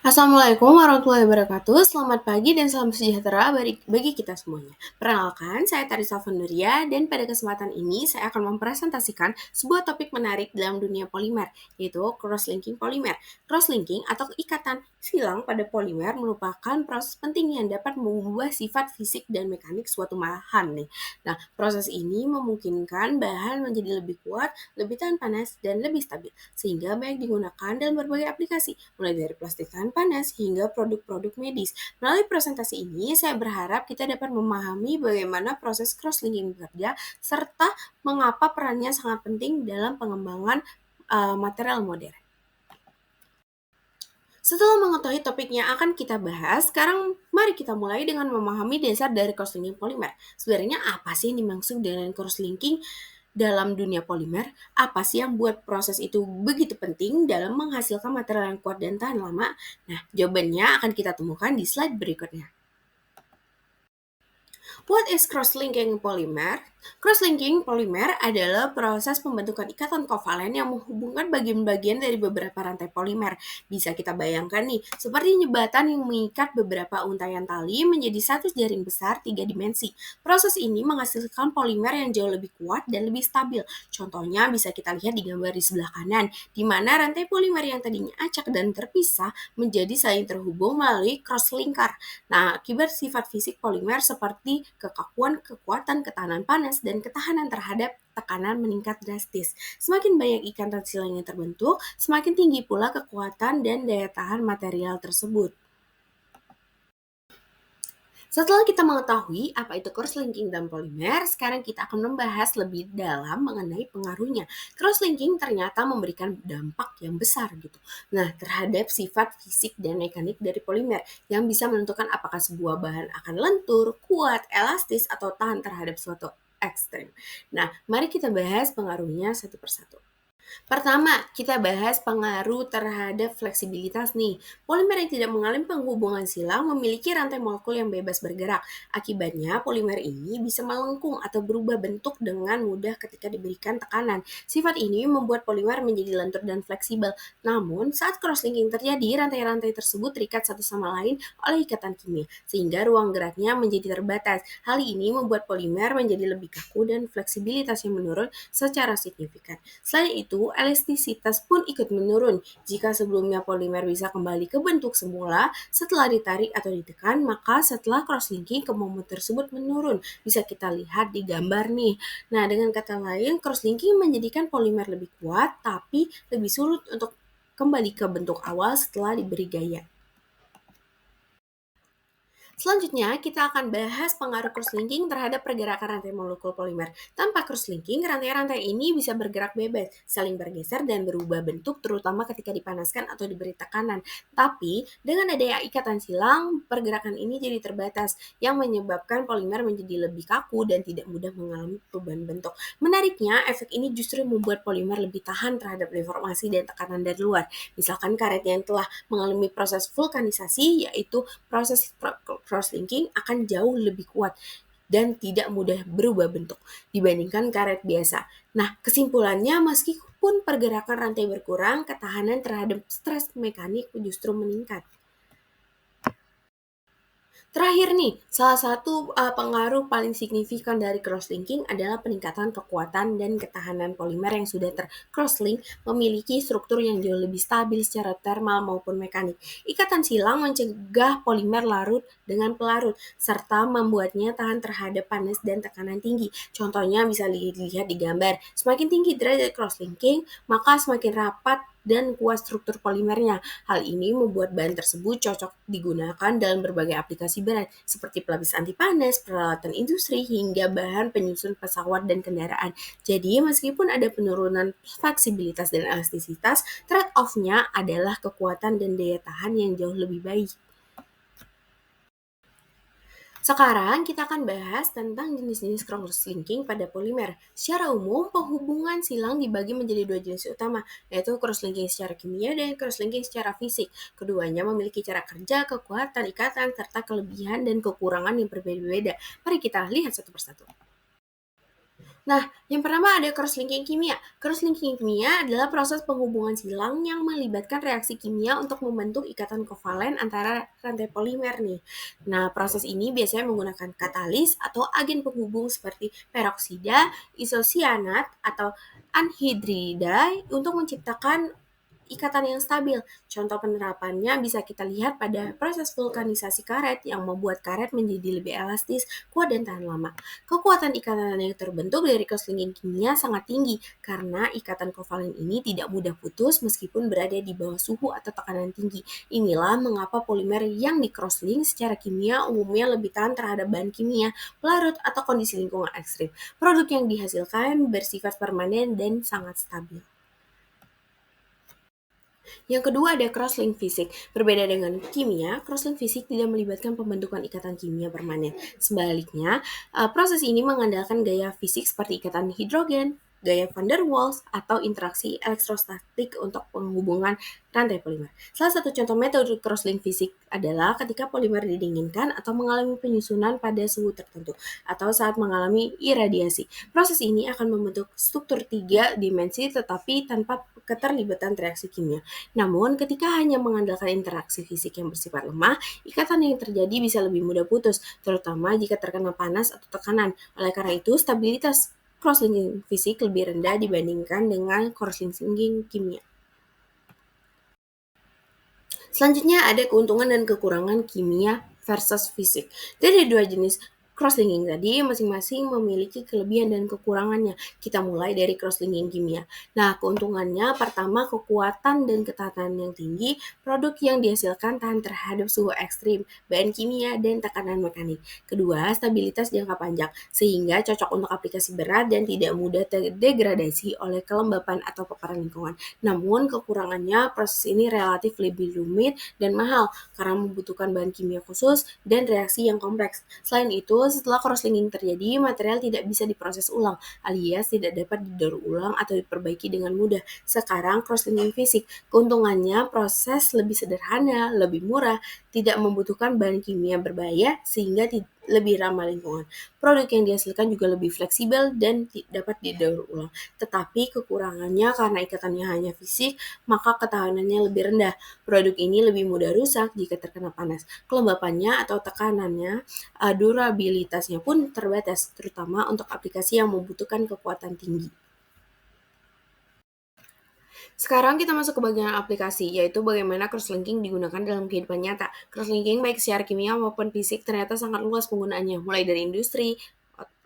Assalamualaikum warahmatullahi wabarakatuh. Selamat pagi dan salam sejahtera bagi kita semuanya. Perkenalkan, saya Tarisa Vanduria dan pada kesempatan ini saya akan mempresentasikan sebuah topik menarik dalam dunia polimer, yaitu cross-linking polimer. Cross-linking atau ikatan silang pada polimer merupakan proses penting yang dapat mengubah sifat fisik dan mekanik suatu bahan nih. Nah, proses ini memungkinkan bahan menjadi lebih kuat, lebih tahan panas, dan lebih stabil, sehingga banyak digunakan dalam berbagai aplikasi, mulai dari plastik tahan panas hingga produk-produk medis. Melalui presentasi ini, saya berharap kita dapat memahami bagaimana proses cross-linking bekerja, serta mengapa perannya sangat penting dalam pengembangan material modern. Setelah mengetahui topik yang akan kita bahas, sekarang mari kita mulai dengan memahami dasar dari cross-linking polimer. Sebenarnya apa sih yang dimaksud dengan cross-linking dalam dunia polimer? Apa sih yang buat proses itu begitu penting dalam menghasilkan material yang kuat dan tahan lama? Nah, jawabannya akan kita temukan di slide berikutnya. What is cross-linking polymer? Cross-linking polymer adalah proses pembentukan ikatan kovalen yang menghubungkan bagian-bagian dari beberapa rantai polimer. Bisa kita bayangkan nih, seperti jembatan yang mengikat beberapa untayan tali menjadi satu jaring besar 3 dimensi. Proses ini menghasilkan polimer yang jauh lebih kuat dan lebih stabil. Contohnya bisa kita lihat di gambar di sebelah kanan, di mana rantai polimer yang tadinya acak dan terpisah menjadi saling terhubung melalui cross-linker. Nah, akibat sifat fisik polimer seperti kekakuan, kekuatan, ketahanan panas, dan ketahanan terhadap tekanan meningkat drastis. Semakin banyak ikatan silang yang terbentuk, semakin tinggi pula kekuatan dan daya tahan material tersebut. Setelah kita mengetahui apa itu cross-linking dan polimer, sekarang kita akan membahas lebih dalam mengenai pengaruhnya. Cross-linking ternyata memberikan dampak yang besar gitu. Nah, terhadap sifat fisik dan mekanik dari polimer yang bisa menentukan apakah sebuah bahan akan lentur, kuat, elastis, atau tahan terhadap suatu ekstrem. Nah, mari kita bahas pengaruhnya satu persatu. Pertama, kita bahas pengaruh terhadap fleksibilitas nih. Polimer yang tidak mengalami penghubungan silang memiliki rantai molekul yang bebas bergerak. Akibatnya, polimer ini bisa melengkung atau berubah bentuk dengan mudah ketika diberikan tekanan. Sifat ini membuat polimer menjadi lentur dan fleksibel. Namun, saat cross-linking terjadi, rantai-rantai tersebut terikat satu sama lain oleh ikatan kimia, sehingga ruang geraknya menjadi terbatas. Hal ini membuat polimer menjadi lebih kaku dan fleksibilitasnya menurun secara signifikan. Selain itu, elastisitas pun ikut menurun. Jika sebelumnya polimer bisa kembali ke bentuk semula setelah ditarik atau ditekan, maka setelah cross-linking kemampuan tersebut menurun. Bisa kita lihat di gambar nih. Nah, dengan kata lain, cross-linking menjadikan polimer lebih kuat, tapi lebih sulit untuk kembali ke bentuk awal setelah diberi gaya. Selanjutnya, kita akan bahas pengaruh cross-linking terhadap pergerakan rantai molekul polimer. Tanpa cross-linking, rantai-rantai ini bisa bergerak bebas, saling bergeser dan berubah bentuk terutama ketika dipanaskan atau diberi tekanan. Tapi, dengan adanya ikatan silang, pergerakan ini jadi terbatas, yang menyebabkan polimer menjadi lebih kaku dan tidak mudah mengalami perubahan bentuk. Menariknya, efek ini justru membuat polimer lebih tahan terhadap deformasi dan tekanan dari luar. Misalkan karet yang telah mengalami proses vulkanisasi, yaitu proses cross-linking akan jauh lebih kuat dan tidak mudah berubah bentuk dibandingkan karet biasa. Nah, kesimpulannya meskipun pergerakan rantai berkurang, ketahanan terhadap stres mekanik justru meningkat. Terakhir nih, salah satu pengaruh paling signifikan dari cross-linking adalah peningkatan kekuatan dan ketahanan polimer yang sudah ter-cross-link memiliki struktur yang jauh lebih stabil secara thermal maupun mekanik. Ikatan silang mencegah polimer larut dengan pelarut, serta membuatnya tahan terhadap panas dan tekanan tinggi. Contohnya bisa dilihat di gambar. Semakin tinggi derajat cross-linking, maka semakin rapat dan kuat struktur polimernya. Hal ini membuat bahan tersebut cocok digunakan dalam berbagai aplikasi berat, seperti pelapis anti panas, peralatan industri, hingga bahan penyusun pesawat dan kendaraan. Jadi, meskipun ada penurunan fleksibilitas dan elastisitas, trade-off-nya adalah kekuatan dan daya tahan yang jauh lebih baik. Sekarang kita akan bahas tentang jenis-jenis cross-linking pada polimer. Secara umum, penghubungan silang dibagi menjadi dua jenis utama, yaitu cross-linking secara kimia dan cross-linking secara fisik. Keduanya memiliki cara kerja, kekuatan, ikatan, serta kelebihan dan kekurangan yang berbeda-beda. Mari kita lihat satu persatu. Nah, yang pertama ada cross-linking kimia. Cross-linking kimia adalah proses penghubungan silang yang melibatkan reaksi kimia untuk membentuk ikatan kovalen antara rantai polimer nih. Nah, proses ini biasanya menggunakan katalis atau agen penghubung seperti peroksida, isosianat, atau anhidrida untuk menciptakan ikatan yang stabil. Contoh penerapannya bisa kita lihat pada proses vulkanisasi karet yang membuat karet menjadi lebih elastis, kuat, dan tahan lama. Kekuatan ikatan yang terbentuk dari cross-linking kimia sangat tinggi karena ikatan kovalen ini tidak mudah putus meskipun berada di bawah suhu atau tekanan tinggi. Inilah mengapa polimer yang di crosslink secara kimia umumnya lebih tahan terhadap bahan kimia, pelarut, atau kondisi lingkungan ekstrim. Produk yang dihasilkan bersifat permanen dan sangat stabil. Yang kedua ada crosslink fisik. Berbeda dengan kimia, crosslink fisik tidak melibatkan pembentukan ikatan kimia permanen. Sebaliknya, proses ini mengandalkan gaya fisik seperti ikatan hidrogen, gaya van der Waals, atau interaksi elektrostatik untuk penghubungan rantai polimer. Salah satu contoh metode crosslink fisik adalah ketika polimer didinginkan atau mengalami penyusunan pada suhu tertentu, atau saat mengalami iradiasi. Proses ini akan membentuk struktur tiga dimensi tetapi tanpa keterlibatan reaksi kimia. Namun, ketika hanya mengandalkan interaksi fisik yang bersifat lemah, ikatan yang terjadi bisa lebih mudah putus, terutama jika terkena panas atau tekanan. Oleh karena itu, stabilitas cross-linking fisik lebih rendah dibandingkan dengan cross-linking kimia. Selanjutnya ada keuntungan dan kekurangan kimia versus fisik. Dari dua jenis cross-linking tadi, masing-masing memiliki kelebihan dan kekurangannya. Kita mulai dari cross-linking kimia. Nah, keuntungannya pertama kekuatan dan ketahanan yang tinggi, produk yang dihasilkan tahan terhadap suhu ekstrim, bahan kimia, dan tekanan mekanik. Kedua, stabilitas jangka panjang, sehingga cocok untuk aplikasi berat dan tidak mudah terdegradasi oleh kelembapan atau paparan lingkungan. Namun, kekurangannya proses ini relatif lebih rumit dan mahal karena membutuhkan bahan kimia khusus dan reaksi yang kompleks. Selain itu, setelah cross-linking terjadi, material tidak bisa diproses ulang, alias tidak dapat didaur ulang atau diperbaiki dengan mudah. Sekarang cross-linking fisik, keuntungannya proses lebih sederhana, lebih murah, tidak membutuhkan bahan kimia berbahaya sehingga lebih ramah lingkungan. Produk yang dihasilkan juga lebih fleksibel dan dapat didaur ulang. Tetapi kekurangannya karena ikatannya hanya fisik, maka ketahanannya lebih rendah. Produk ini lebih mudah rusak jika terkena panas. Kelembapannya atau tekanannya, durabilitasnya pun terbatas, terutama untuk aplikasi yang membutuhkan kekuatan tinggi. Sekarang kita masuk ke bagian aplikasi, yaitu bagaimana cross-linking digunakan dalam kehidupan nyata. Cross-linking baik secara kimia maupun fisik ternyata sangat luas penggunaannya, mulai dari industri,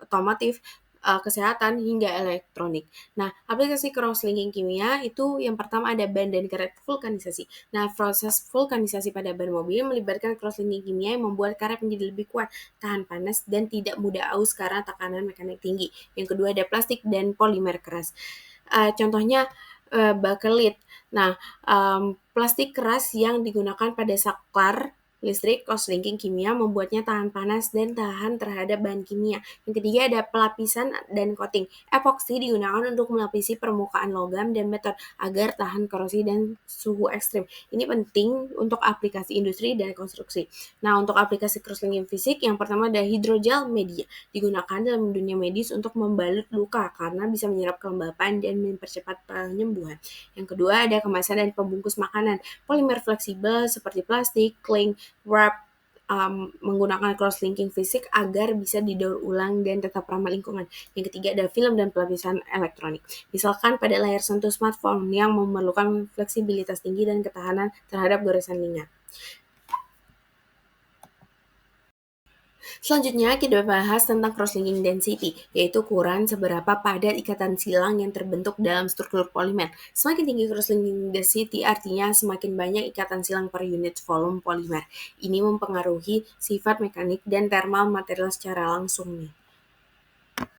otomotif, kesehatan, hingga elektronik. Nah, aplikasi cross-linking kimia itu yang pertama ada ban dan karet vulkanisasi. Nah, proses vulkanisasi pada ban mobil melibatkan cross-linking kimia yang membuat karet menjadi lebih kuat, tahan panas, dan tidak mudah aus karena tekanan mekanik tinggi. Yang kedua ada plastik dan polimer keras. Contohnya bakelit. Nah, plastik keras yang digunakan pada saklar listrik cross-linking kimia membuatnya tahan panas dan tahan terhadap bahan kimia. Yang ketiga ada pelapisan dan coating. Epoksi digunakan untuk melapisi permukaan logam dan metal agar tahan korosi dan suhu ekstrim. Ini penting untuk aplikasi industri dan konstruksi. Nah, untuk aplikasi cross-linking fisik, yang pertama ada hidrogel media. Digunakan dalam dunia medis untuk membalut luka karena bisa menyerap kelembapan dan mempercepat penyembuhan. Yang kedua ada kemasan dan pembungkus makanan. Polimer fleksibel seperti plastik, cling, wrap, menggunakan cross-linking fisik agar bisa didaur ulang dan tetap ramah lingkungan. Yang ketiga ada film dan pelapisan elektronik. Misalkan pada layar sentuh smartphone yang memerlukan fleksibilitas tinggi dan ketahanan terhadap goresan ringan. Selanjutnya kita bahas tentang cross-linking density, yaitu ukuran seberapa padat ikatan silang yang terbentuk dalam struktur polimer. Semakin tinggi cross-linking density artinya semakin banyak ikatan silang per unit volume polimer. Ini mempengaruhi sifat mekanik dan thermal material secara langsung nih.